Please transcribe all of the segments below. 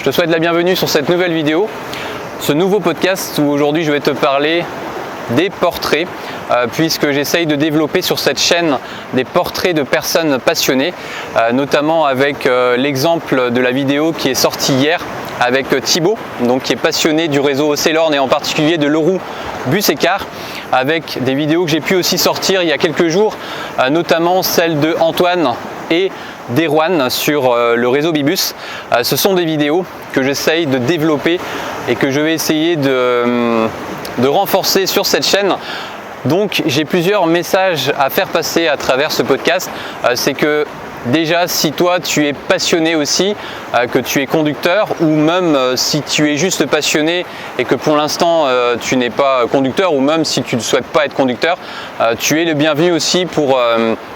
te souhaite la bienvenue sur cette nouvelle vidéo, ce nouveau podcast où aujourd'hui je vais te parler des portraits, puisque j'essaye de développer sur cette chaîne des portraits de personnes passionnées, notamment avec l'exemple de la vidéo qui est sortie hier avec Thibaut, donc qui est passionné du réseau Océlorn et en particulier de l'Euro Bus et Car, avec des vidéos que j'ai pu aussi sortir il y a quelques jours, notamment celle de Antoine et d'Erwan sur le réseau Bibus. Ce sont des vidéos que j'essaye de développer et que je vais essayer de renforcer sur cette chaîne. Donc j'ai plusieurs messages à faire passer à travers ce podcast. C'est que déjà, si toi tu es passionné aussi, que tu es conducteur, ou même si tu es juste passionné et que pour l'instant tu n'es pas conducteur, ou même si tu ne souhaites pas être conducteur, tu es le bienvenu aussi pour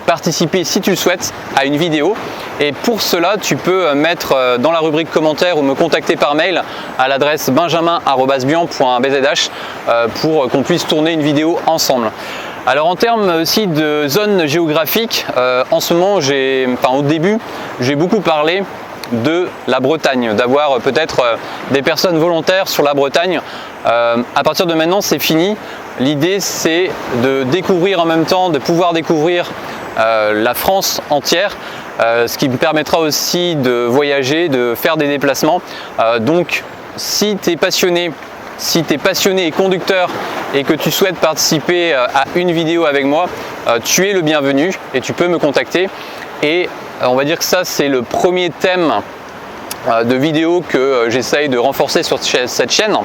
participer, si tu le souhaites, à une vidéo. Et pour cela, tu peux mettre dans la rubrique commentaires ou me contacter par mail à l'adresse benjamin@bian.bzh pour qu'on puisse tourner une vidéo ensemble. Alors en termes aussi de zone géographique, en ce moment, au début, j'ai beaucoup parlé de la Bretagne, d'avoir peut-être des personnes volontaires sur la Bretagne. À partir de maintenant, c'est fini. L'idée, c'est de découvrir en même temps, de pouvoir découvrir la France entière, ce qui me permettra aussi de voyager, de faire des déplacements. Donc, si tu es passionné, et conducteur et que tu souhaites participer à une vidéo avec moi, tu es le bienvenu et tu peux me contacter. Et on va dire que ça, c'est le premier thème de vidéo que j'essaye de renforcer sur cette chaîne.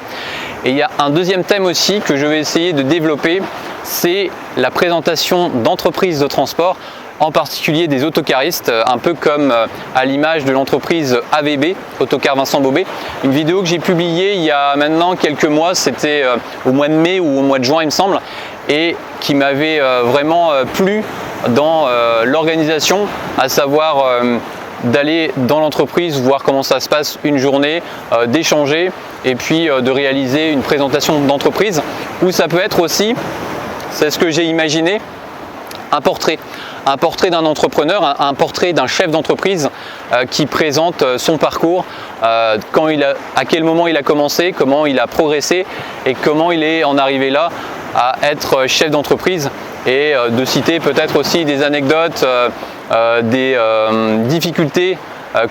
Et il y a un deuxième thème aussi que je vais essayer de développer, c'est la présentation d'entreprises de transport, en particulier des autocaristes, un peu comme à l'image de l'entreprise AVB, Autocar Vincent Bobet. Une vidéo que j'ai publiée il y a maintenant quelques mois, c'était au mois de mai ou au mois de juin il me semble, et qui m'avait vraiment plu dans l'organisation, à savoir d'aller dans l'entreprise, voir comment ça se passe une journée, d'échanger et puis de réaliser une présentation d'entreprise, où ça peut être aussi, c'est ce que j'ai imaginé, un portrait d'un entrepreneur, un portrait d'un chef d'entreprise qui présente son parcours, à quel moment il a commencé, comment il a progressé et comment il est en arrivé là à être chef d'entreprise, et de citer peut-être aussi des anecdotes, des difficultés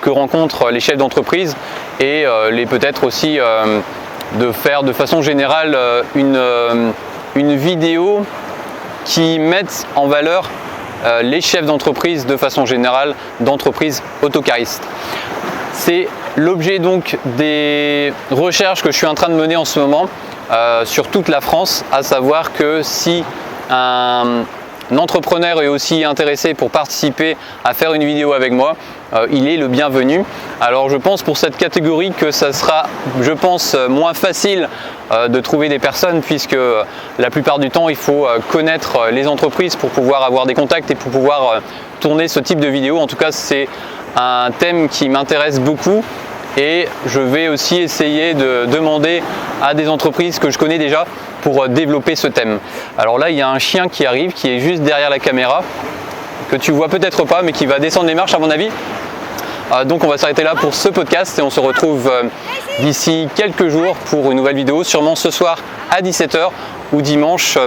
que rencontrent les chefs d'entreprise, et peut-être aussi de faire de façon générale une vidéo qui mette en valeur les chefs d'entreprise de façon générale, d'entreprises autocaristes. C'est l'objet donc des recherches que je suis en train de mener en ce moment sur toute la France, à savoir que si un entrepreneur est aussi intéressé pour participer à faire une vidéo avec moi, il est le bienvenu. Alors je pense pour cette catégorie que ça sera, moins facile de trouver des personnes, puisque la plupart du temps il faut connaître les entreprises pour pouvoir avoir des contacts et pour pouvoir tourner ce type de vidéo. En tout cas, c'est un thème qui m'intéresse beaucoup, et je vais aussi essayer de demander à des entreprises que je connais déjà pour développer ce thème. Alors là, il y a un chien qui arrive, qui est juste derrière la caméra, que tu vois peut-être pas, mais qui va descendre les marches à mon avis. Donc on va s'arrêter là pour ce podcast, et on se retrouve d'ici quelques jours pour une nouvelle vidéo, sûrement ce soir à 17 h ou dimanche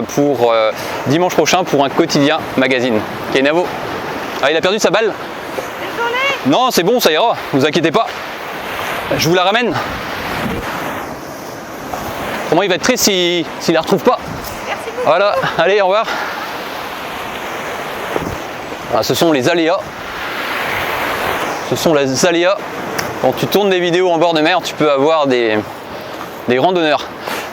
prochain pour un quotidien magazine. Kenavo. Ah, il a perdu sa balle. Désolé. Non, c'est bon, ça ira, ne vous inquiétez pas. Je vous la ramène. Comment il va être triste s'il la retrouve pas. Merci beaucoup. Voilà, allez, au revoir. Ah, ce sont les aléas. Quand tu tournes des vidéos en bord de mer, tu peux avoir des randonneurs.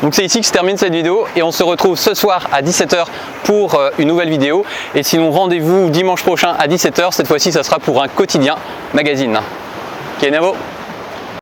Donc c'est ici que se termine cette vidéo, et on se retrouve ce soir à 17 h pour une nouvelle vidéo. Et sinon, rendez-vous dimanche prochain à 17 h. Cette fois-ci, ça sera pour un quotidien magazine. Kenavo.